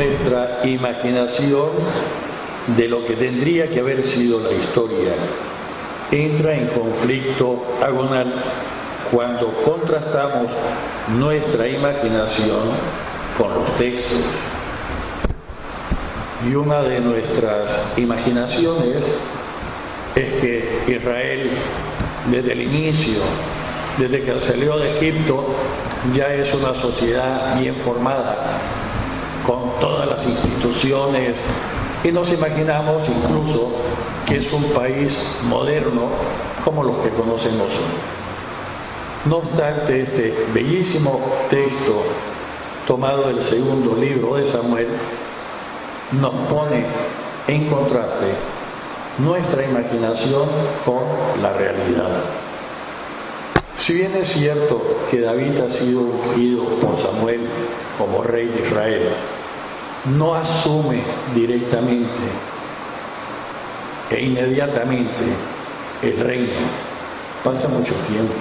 nuestra imaginación de lo que tendría que haber sido la historia entra en conflicto agonal cuando contrastamos nuestra imaginación con los textos. Y una de nuestras imaginaciones es que Israel, desde el inicio, desde que salió de Egipto, ya es una sociedad bien formada, con todas las instituciones, y nos imaginamos incluso que es un país moderno como los que conocemos hoy. No obstante, este bellísimo texto tomado del segundo libro de Samuel nos pone en contraste nuestra imaginación con la realidad. Si bien es cierto que David ha sido ungido por Samuel como rey de Israel, no asume directamente e inmediatamente el reino. Pasa mucho tiempo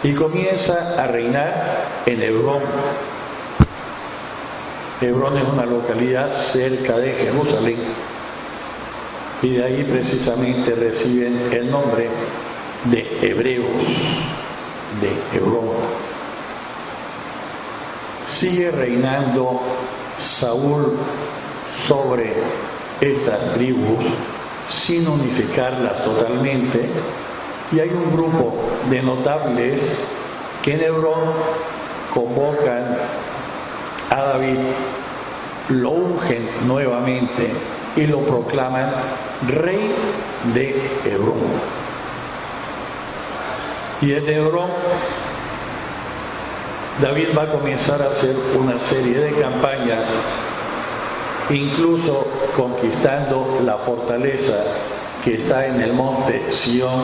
y comienza a reinar en Hebrón. Hebrón es una localidad cerca de Jerusalén y de ahí precisamente reciben el nombre de hebreos de Hebrón. Sigue reinando Saúl sobre estas tribus sin unificarlas totalmente, y hay un grupo de notables que en Hebrón convocan a David, lo ungen nuevamente y lo proclaman rey de Hebrón. Y desde Hebrón David va a comenzar a hacer una serie de campañas, incluso conquistando la fortaleza que está en el monte Sión,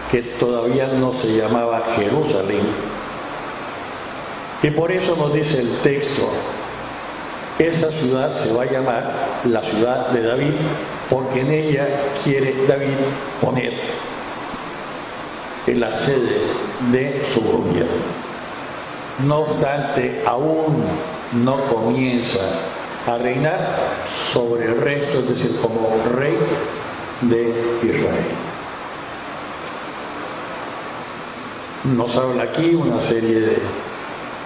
que todavía no se llamaba Jerusalén. Y por eso nos dice el texto, esa ciudad se va a llamar la ciudad de David, porque en ella quiere David poner en la sede de su gobierno. No obstante, aún no comienza a reinar sobre el resto, es decir, como rey de Israel. Nos habla aquí una serie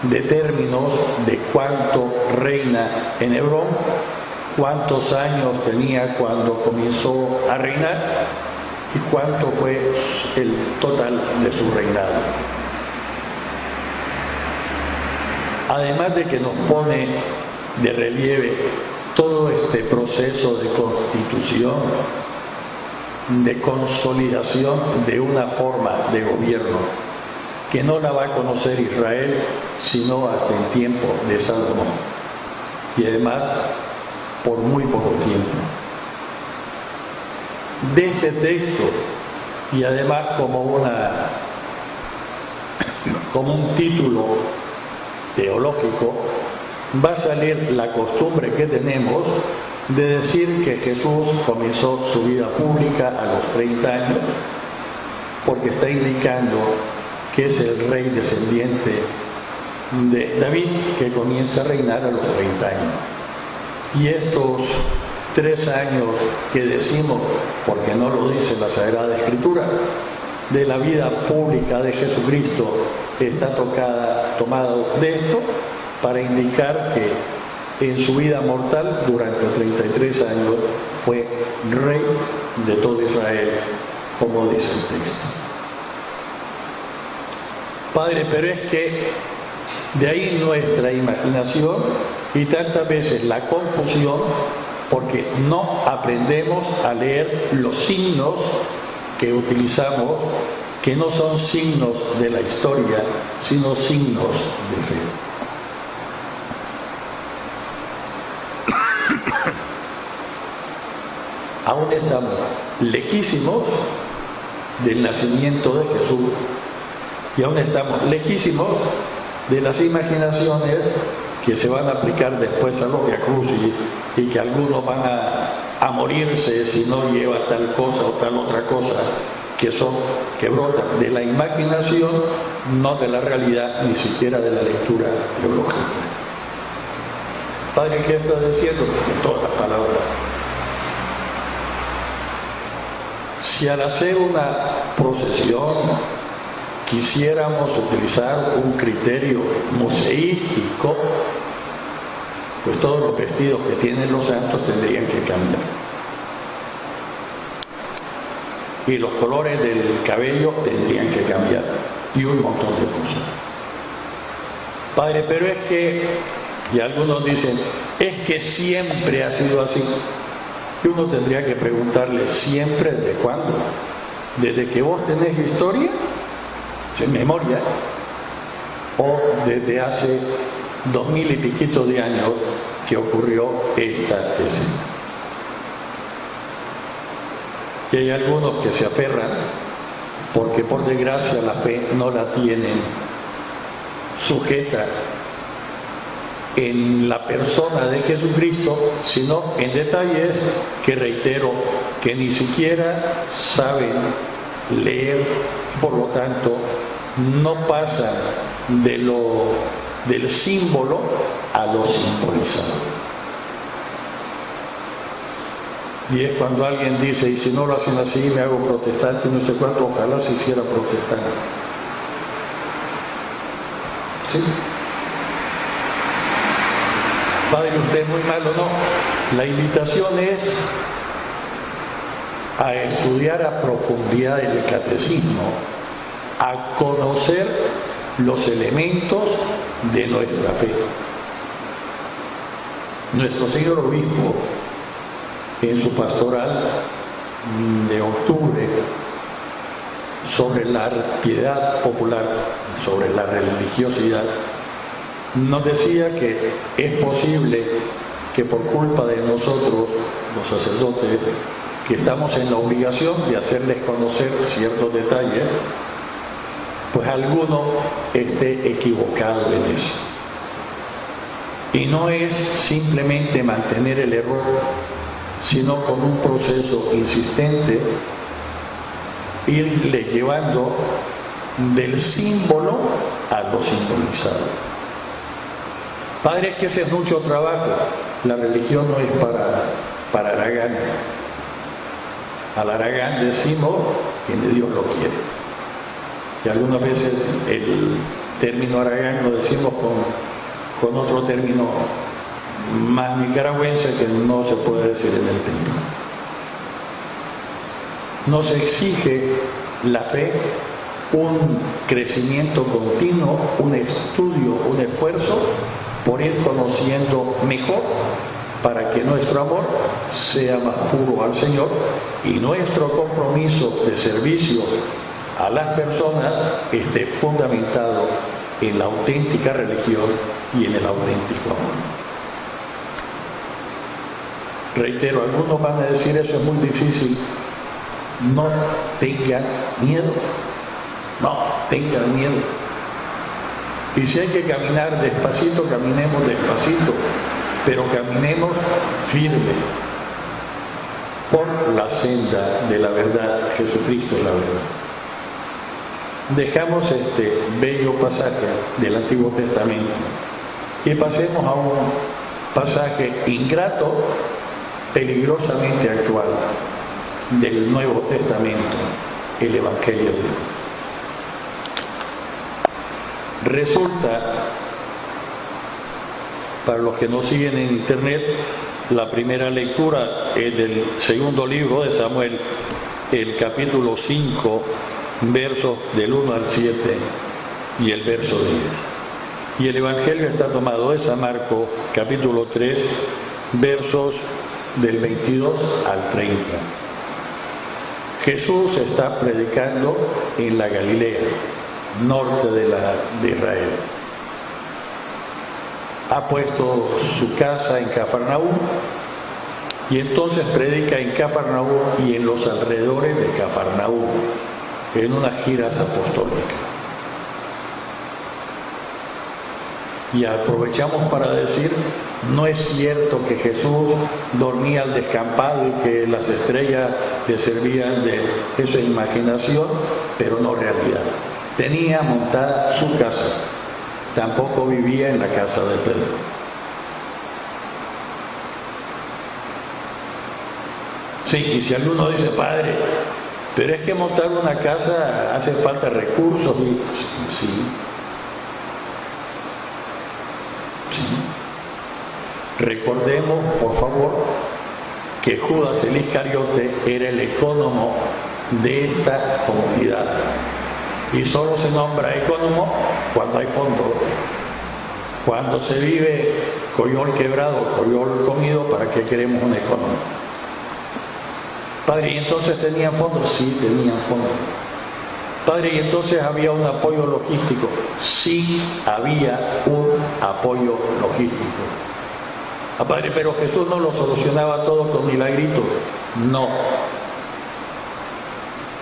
de términos de cuánto reina en Hebrón, cuántos años tenía cuando comenzó a reinar y cuánto fue el total de su reinado. Además de que nos pone de relieve todo este proceso de constitución, de consolidación de una forma de gobierno que no la va a conocer Israel sino hasta el tiempo de Salomón, y además por muy poco tiempo. De este texto, y además como un título teológico, va a salir la costumbre que tenemos de decir que Jesús comenzó su vida pública a los 30 años, porque está indicando que es el rey descendiente de David que comienza a reinar a los 30 años. Y estos 3 años que decimos, porque no lo dice la Sagrada Escritura, de la vida pública de Jesucristo, está tomado de esto para indicar que en su vida mortal, durante 33 años, fue rey de todo Israel, como dice el texto. Padre, pero es que de ahí nuestra imaginación y tantas veces la confusión, porque no aprendemos a leer los signos que utilizamos, que no son signos de la historia, sino signos de fe. Aún estamos lejísimos del nacimiento de Jesús, y aún estamos lejísimos de las imaginaciones que se van a aplicar después a los viacrucis, y que algunos van a morirse si no lleva tal cosa o tal otra cosa, que brotan de la imaginación, no de la realidad, ni siquiera de la lectura teológica. Padre, ¿qué está diciendo? Todas las palabras. Si al hacer una procesión quisiéramos utilizar un criterio museístico, pues todos los vestidos que tienen los santos tendrían que cambiar. Y los colores del cabello tendrían que cambiar. Y un montón de cosas. Padre, pero es que, y algunos dicen, es que siempre ha sido así. Y uno tendría que preguntarle, ¿siempre desde cuándo? ¿Desde que vos tenés historia? ¿En memoria? ¿O desde hace 2000 y piquito de años que ocurrió esta escena? Y hay algunos que se aferran porque por desgracia la fe no la tienen sujeta en la persona de Jesucristo, sino en detalles que, reitero, que ni siquiera saben leer, por lo tanto no pasan del símbolo a lo simbolizado. Y es cuando alguien dice, y si no lo hacen así me hago protestante, no sé cuánto, ojalá se hiciera protestante. ¿Sí? Padre, usted es muy malo, no. La invitación es a estudiar a profundidad el catecismo, a conocer los elementos de nuestra fe. Nuestro señor obispo, en su pastoral de octubre sobre la piedad popular, sobre la religiosidad, nos decía que es posible que por culpa de nosotros, los sacerdotes, que estamos en la obligación de hacerles conocer ciertos detalles, pues alguno esté equivocado en eso. Y no es simplemente mantener el error, sino con un proceso insistente, irle llevando del símbolo a lo simbolizado. Padre, es que ese es mucho trabajo. La religión no es para Aragán. Al Aragán decimos que Dios lo quiere. Y algunas veces el término Aragán lo decimos con otro término más nicaragüense que no se puede decir en el templo. Nos exige la fe un crecimiento continuo, un estudio, un esfuerzo por ir conociendo mejor, para que nuestro amor sea más puro al Señor y nuestro compromiso de servicio a las personas esté fundamentado en la auténtica religión y en el auténtico amor. Reitero, algunos van a decir eso es muy difícil. No tengan miedo. No tengan miedo. Y si hay que caminar despacito, caminemos despacito, pero caminemos firme por la senda de la verdad. Jesucristo es la verdad. Dejamos este bello pasaje del Antiguo Testamento y pasemos a un pasaje ingrato, peligrosamente actual, del Nuevo Testamento, el Evangelio de Dios. Resulta, para los que nos siguen en internet, la primera lectura es del segundo libro de Samuel, el capítulo 5, versos del 1 al 7 y el verso 10. Y el Evangelio está tomado de San Marcos, capítulo 3, versos del 22 al 30. Jesús está predicando en la Galilea, norte de Israel. Ha puesto su casa en Cafarnaúm y entonces predica en Cafarnaúm y en los alrededores de Cafarnaúm, en unas giras apostólicas. Y aprovechamos para decir, no es cierto que Jesús dormía al descampado y que las estrellas le servían de eso, es imaginación, pero no realidad. Tenía montada su casa, tampoco vivía en la casa de Pedro. Sí, y si alguno dice, padre, pero es que montar una casa hace falta recursos, y sí. Recordemos, por favor, que Judas el Iscariote era el ecónomo de esta comunidad. Y solo se nombra ecónomo cuando hay fondos. Cuando se vive coyol quebrado, coyol comido, ¿para qué queremos un ecónomo? Padre, ¿y entonces tenían fondos? Sí, tenían fondos. Padre, ¿y entonces había un apoyo logístico? Sí, había un apoyo logístico. Padre, pero Jesús no lo solucionaba todo con milagritos. No.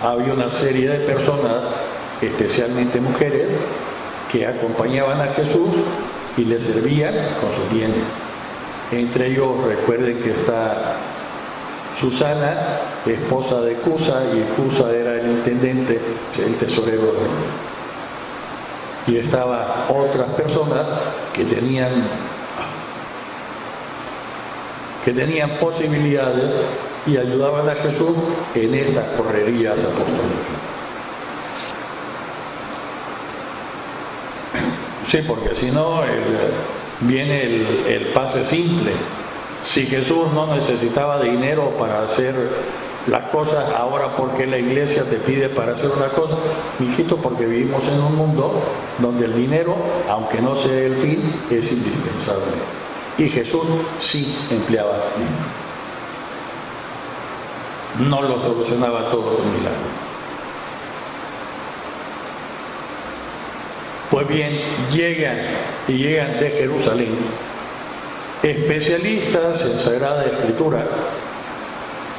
Había una serie de personas, especialmente mujeres, que acompañaban a Jesús y le servían con sus bienes. Entre ellos, recuerden que está Susana, esposa de Cusa, y Cusa era el intendente, el tesorero. Y estaban otras personas que tenían posibilidades y ayudaban a Jesús en estas correrías apostólicas. Sí, porque si no viene el pase simple. Si Jesús no necesitaba dinero para hacer las cosas, ahora ¿por qué la iglesia te pide para hacer una cosa? Mijito, porque vivimos en un mundo donde el dinero, aunque no sea el fin, es indispensable. Y Jesús sí empleaba dinero. No lo solucionaba todo con milagros. Pues bien, llegan de Jerusalén especialistas en Sagrada Escritura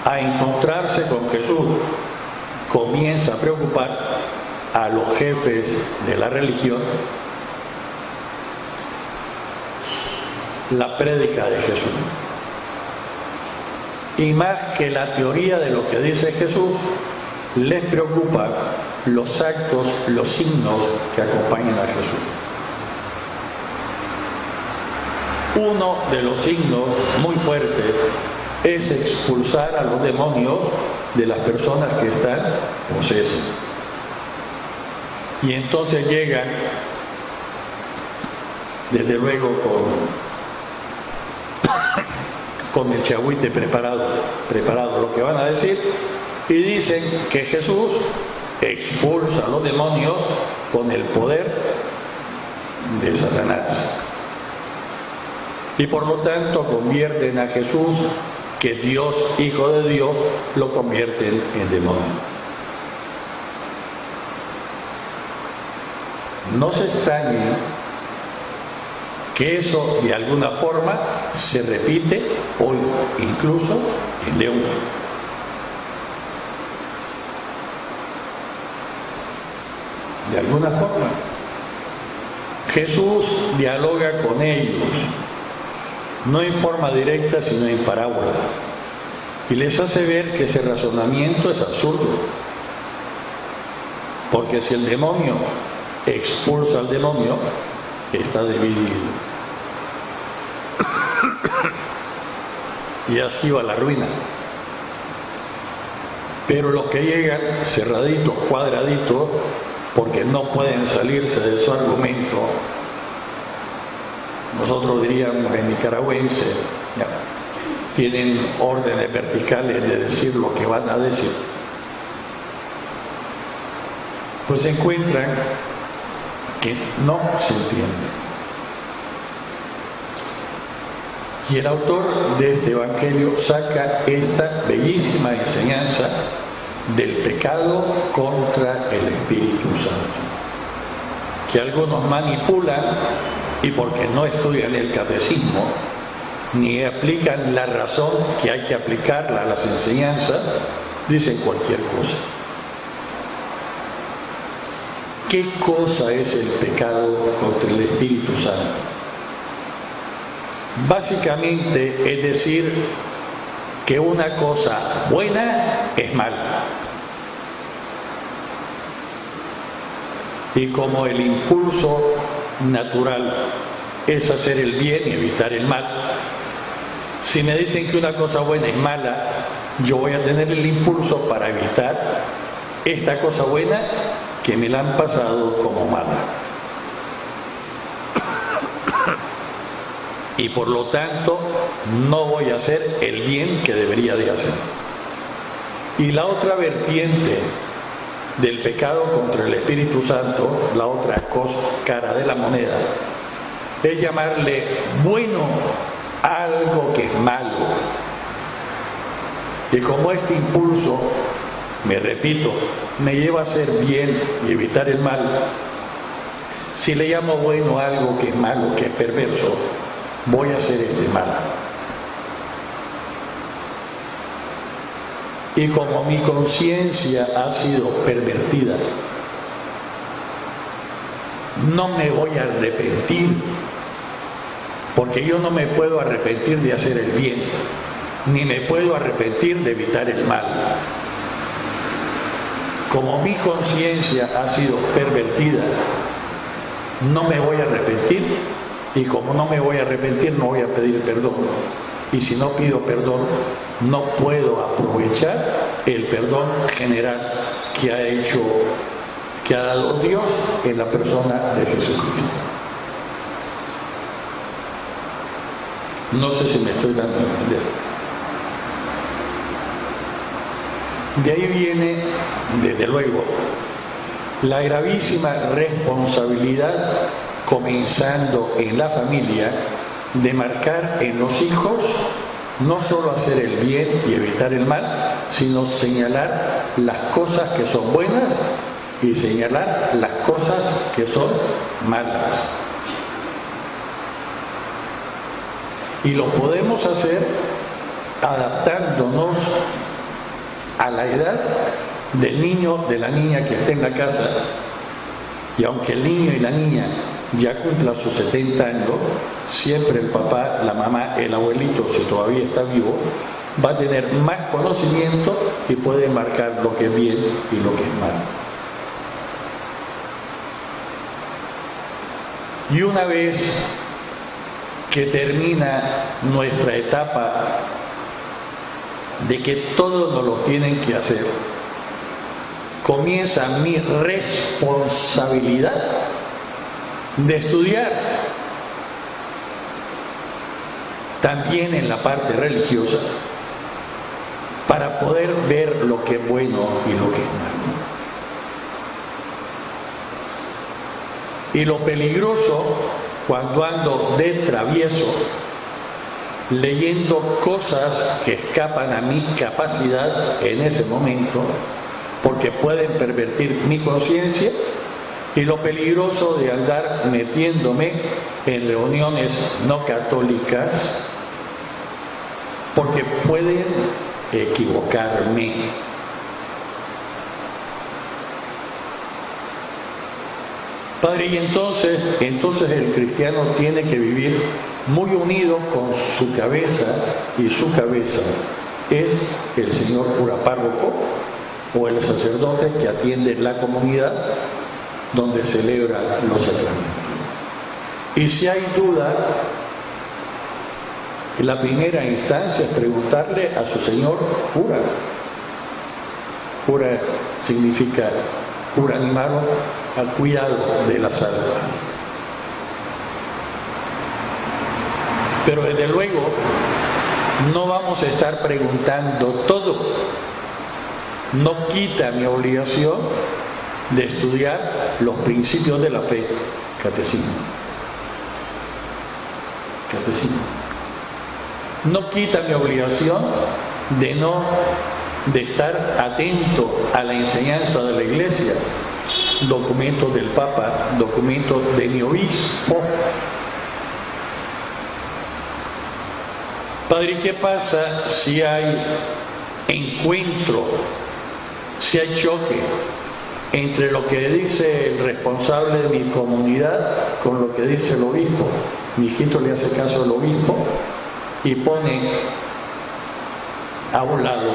a encontrarse con Jesús. Comienza a preocupar a los jefes de la religión la prédica de Jesús. Y más que la teoría de lo que dice Jesús, les preocupa los actos, los signos que acompañan a Jesús. Uno de los signos muy fuertes es expulsar a los demonios de las personas que están posesas. Y entonces llegan, desde luego, con el chagüite preparado lo que van a decir, y dicen que Jesús expulsa a los demonios con el poder de Satanás. Y por lo tanto convierten a Jesús, que es Dios, Hijo de Dios, lo convierten en demonio. No se extrañen que eso de alguna forma se repite hoy, incluso en León. De alguna forma. Jesús dialoga con ellos, no en forma directa, sino en parábola, y les hace ver que ese razonamiento es absurdo, porque si el demonio expulsa al demonio, está dividido, y así va la ruina. Pero los que llegan cerraditos, cuadraditos, porque no pueden salirse de su argumento, nosotros diríamos en nicaragüense, ya, tienen órdenes verticales de decir lo que van a decir, pues se encuentran que no se entiende. Y el autor de este evangelio saca esta bellísima enseñanza del pecado contra el Espíritu Santo, que algunos manipulan, y porque no estudian el catecismo ni aplican la razón que hay que aplicarla a las enseñanzas, dicen cualquier cosa. ¿Qué cosa es el pecado contra el Espíritu Santo? Básicamente es decir que una cosa buena es mala. Y como el impulso natural es hacer el bien y evitar el mal, si me dicen que una cosa buena es mala, yo voy a tener el impulso para evitar esta cosa buena que me la han pasado como mala. Y por lo tanto no voy a hacer el bien que debería de hacer. Y la otra vertiente del pecado contra el Espíritu Santo, la otra cara de la moneda, es llamarle bueno a algo que es malo. Y como este impulso, me repito, me lleva a hacer bien y evitar el mal, si le llamo bueno a algo que es malo, que es perverso, voy a hacer este mal. Y como mi conciencia ha sido pervertida, no me voy a arrepentir, porque yo no me puedo arrepentir de hacer el bien, ni me puedo arrepentir de evitar el mal. Como mi conciencia ha sido pervertida, no me voy a arrepentir, y como no me voy a arrepentir, no voy a pedir perdón. Y si no pido perdón, no puedo aprovechar el perdón general que ha dado Dios en la persona de Jesucristo. No sé si me estoy dando a entender. De ahí viene, desde luego, la gravísima responsabilidad, comenzando en la familia, de marcar en los hijos no solo hacer el bien y evitar el mal, sino señalar las cosas que son buenas y señalar las cosas que son malas. Y lo podemos hacer adaptándonos a la edad del niño, de la niña que esté en la casa. Y aunque el niño y la niña ya cumplan sus 70 años, siempre el papá, la mamá, el abuelito, si todavía está vivo, va a tener más conocimiento y puede marcar lo que es bien y lo que es mal. Y una vez que termina nuestra etapa de que todos nos lo tienen que hacer, comienza mi responsabilidad de estudiar también en la parte religiosa para poder ver lo que es bueno y lo que es malo. Y lo peligroso cuando ando de travieso leyendo cosas que escapan a mi capacidad en ese momento, porque pueden pervertir mi conciencia, y lo peligroso de andar metiéndome en reuniones no católicas, porque pueden equivocarme. Padre, y entonces el cristiano tiene que vivir muy unido con su cabeza, y su cabeza es el señor cura párroco o el sacerdote que atiende la comunidad donde celebra los sacramentos. Y si hay duda, la primera instancia es preguntarle a su señor cura. Cura significa cura animado al cuidado de las almas. Pero desde luego no vamos a estar preguntando todo. No quita mi obligación de estudiar los principios de la fe. Catecismo. No quita mi obligación de estar atento a la enseñanza de la Iglesia, documentos del Papa, documentos de mi obispo. Padre, ¿qué pasa si hay encuentro, si hay choque entre lo que dice el responsable de mi comunidad con lo que dice el obispo? Mi hijito le hace caso al obispo y pone a un lado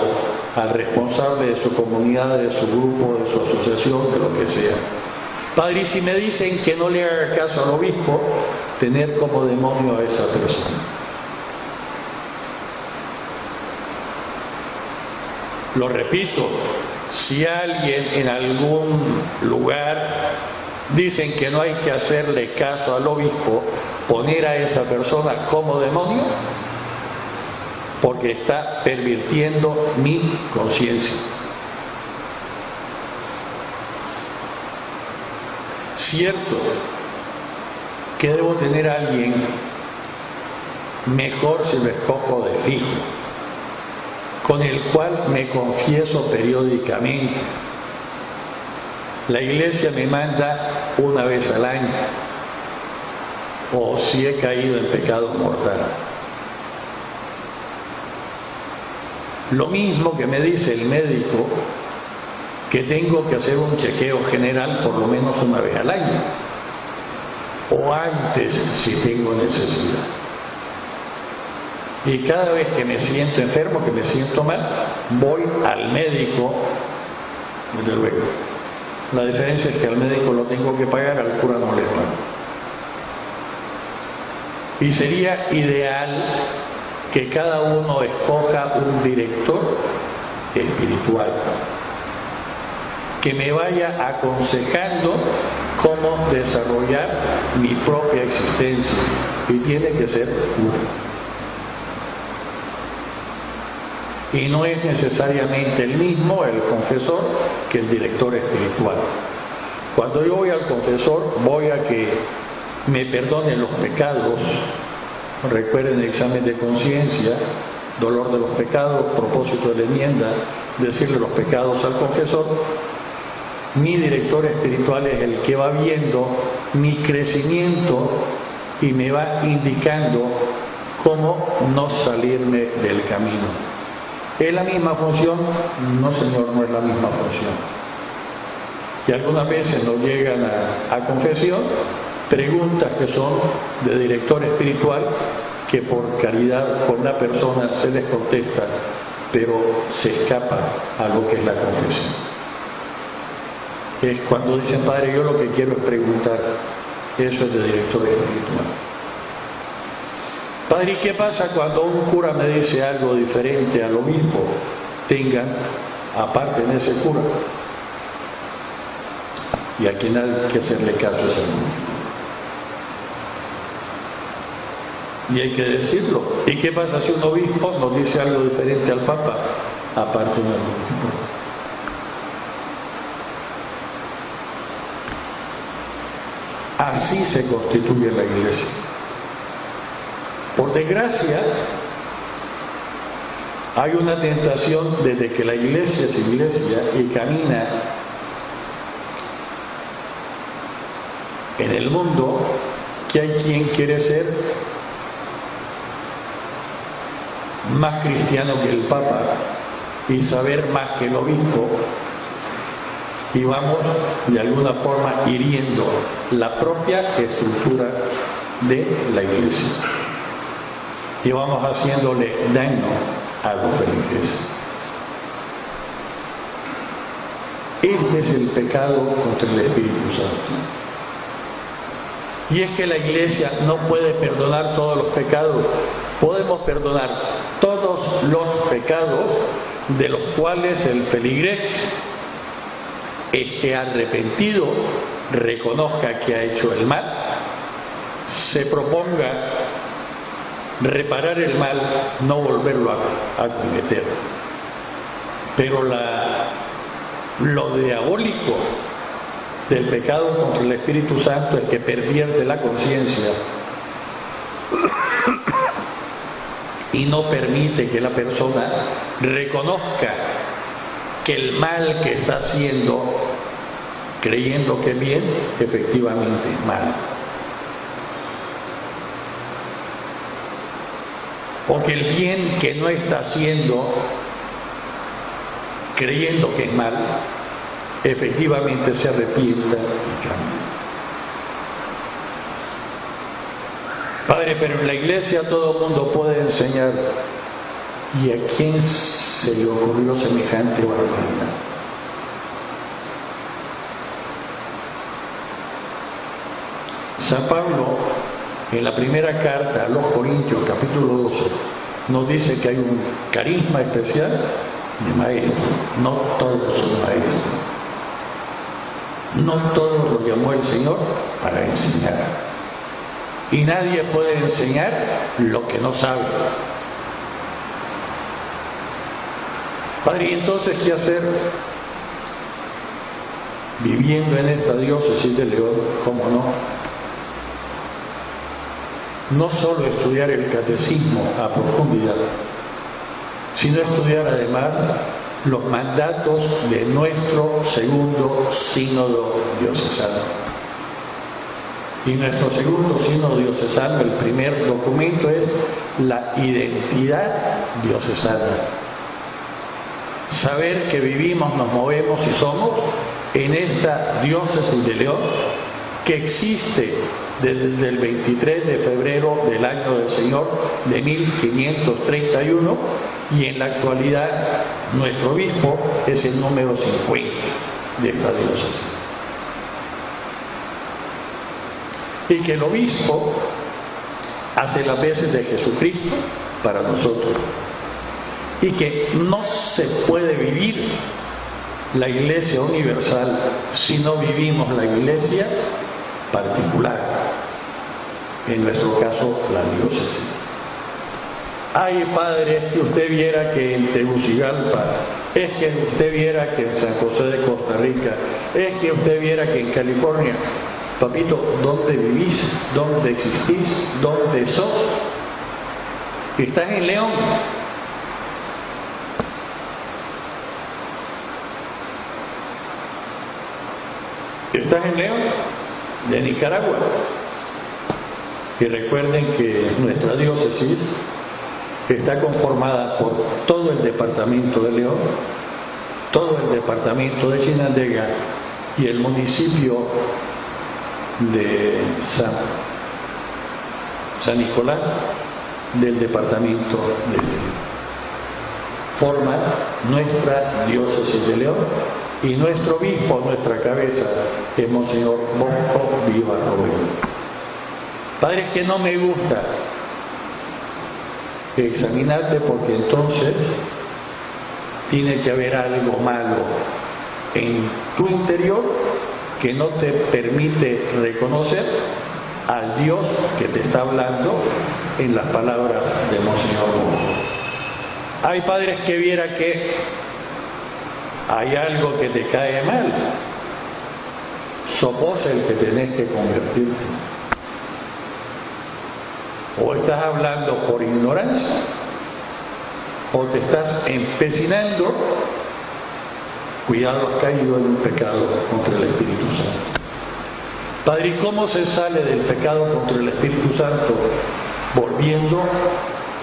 al responsable de su comunidad, de su grupo, de su asociación, de lo que sea. Padre, y si me dicen que no le haga caso al obispo, tener como demonio a esa persona. Lo repito, si alguien en algún lugar dicen que no hay que hacerle caso al obispo, poner a esa persona como demonio, porque está pervirtiendo mi conciencia. Cierto que debo tener a alguien mejor si lo escojo de fijo, con el cual me confieso periódicamente. La iglesia me manda una vez al año, o si he caído en pecado mortal. Lo mismo que me dice el médico, que tengo que hacer un chequeo general por lo menos una vez al año, o antes si tengo necesidad. Y cada vez que me siento enfermo, que me siento mal, voy al médico, desde luego. La diferencia es que al médico lo tengo que pagar, al cura no le pago. Y sería ideal que cada uno escoja un director espiritual que me vaya aconsejando cómo desarrollar mi propia existencia, y tiene que ser uno. Y no es necesariamente el mismo el confesor que el director espiritual. Cuando yo voy al confesor, voy a que me perdone los pecados. Recuerden el examen de conciencia, dolor de los pecados, propósito de la enmienda, decirle los pecados al confesor. Mi director espiritual es el que va viendo mi crecimiento y me va indicando cómo no salirme del camino. ¿Es la misma función? No, señor, no es la misma función. Y algunas veces nos llegan a confesión preguntas que son de director espiritual, que por caridad con la persona se les contesta, pero se escapa a lo que es la confesión. Es cuando dicen, padre, yo lo que quiero es preguntar. Eso es de director espiritual. Padre, ¿y qué pasa cuando un cura me dice algo diferente a lo mismo? Tengan aparte en ese cura. Y a quien hay que hacerle caso es al mismo. Y hay que decirlo. ¿Y qué pasa si un obispo nos dice algo diferente al Papa? Aparte del obispo. Así se constituye la iglesia. Por desgracia, hay una tentación desde que la iglesia es iglesia y camina en el mundo, que hay quien quiere ser más cristiano que el Papa y saber más que el obispo, y vamos de alguna forma hiriendo la propia estructura de la iglesia. Y vamos haciéndole daño a los feligreses. Este es el pecado contra el Espíritu Santo. Y es que la iglesia no puede perdonar todos los pecados. Podemos perdonar todos los pecados de los cuales el feligrés esté arrepentido, reconozca que ha hecho el mal, se proponga reparar el mal, no volverlo a cometer. Pero lo diabólico del pecado contra el Espíritu Santo es que pervierte la conciencia y no permite que la persona reconozca que el mal que está haciendo, creyendo que es bien, efectivamente es mal. O que el bien que no está haciendo, creyendo que es mal, efectivamente se arrepienta y cambia. Padre, pero en la iglesia todo el mundo puede enseñar. ¿Y a quién se le ocurrió semejante barbaridad? San Pablo, en la primera carta a los Corintios, capítulo 12, nos dice que hay un carisma especial de maestros. No todos son maestros. No todos los llamó el Señor para enseñar. Y nadie puede enseñar lo que no sabe. Padre, ¿y entonces qué hacer? Viviendo en esta diócesis de León, ¿cómo no? No solo estudiar el catecismo a profundidad, sino estudiar además los mandatos de nuestro segundo sínodo diocesano. Y nuestro segundo sínodo diocesano, el primer documento es la identidad diocesana. Saber que vivimos, nos movemos y somos en esta diócesis de León, que existe desde el 23 de febrero del año del Señor de 1531, y en la actualidad nuestro obispo es el número 50 de esta diócesis. Y que el obispo hace las veces de Jesucristo para nosotros, y que no se puede vivir la Iglesia universal si no vivimos la Iglesia particular, en nuestro caso la diócesis. Ay, Padre, es que usted viera que en Tegucigalpa, es que usted viera que en San José de Costa Rica, es que usted viera que en California. Papito, ¿dónde vivís? ¿Dónde existís? ¿Dónde sos? ¿Estás en León? ¿Estás en León? De Nicaragua. Y recuerden que nuestra diócesis está conformada por todo el departamento de León, todo el departamento de Chinandega y el municipio de San Nicolás del departamento de León. Forman nuestra diócesis de León, y nuestro obispo, nuestra cabeza, es Monseñor Bosco Viva Robelo. Padre, es que no me gusta. Examinarte, porque entonces tiene que haber algo malo en tu interior que no te permite reconocer al Dios que te está hablando en las palabras de Monseñor Bosco. Hay padres que viera que hay algo que te cae mal, sos vos el que tenés que convertirte. O estás hablando por ignorancia, o te estás empecinando. Cuidado, has caído en un pecado contra el Espíritu Santo. Padre, ¿y cómo se sale del pecado contra el Espíritu Santo? Volviendo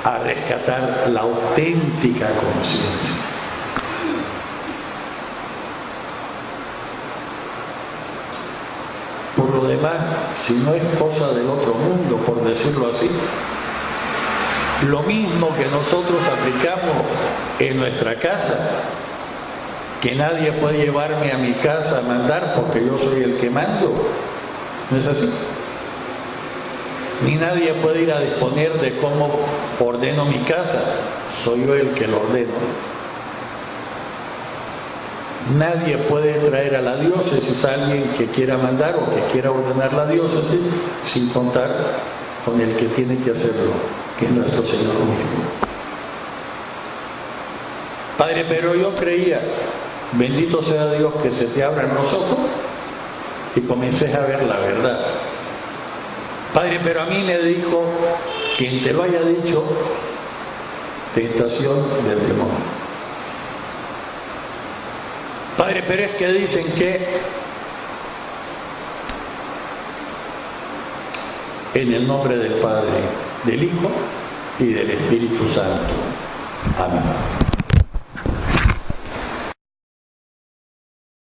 a rescatar la auténtica conciencia. Por lo demás, si no es cosa del otro mundo, por decirlo así, lo mismo que nosotros aplicamos en nuestra casa, que nadie puede llevarme a mi casa a mandar porque yo soy el que mando, ¿no es así? Ni nadie puede ir a disponer de cómo ordeno mi casa, soy yo el que lo ordeno. Nadie puede traer a la diócesis a alguien que quiera mandar o que quiera ordenar la diócesis sin contar con el que tiene que hacerlo, que es nuestro Señor mismo. Padre, pero yo creía, bendito sea Dios, que se te abran los ojos y comencé a ver la verdad. Padre, pero a mí me dijo, quien te lo haya dicho, tentación del demonio. Padre, pero es que dicen que en el nombre del Padre, del Hijo y del Espíritu Santo. Amén.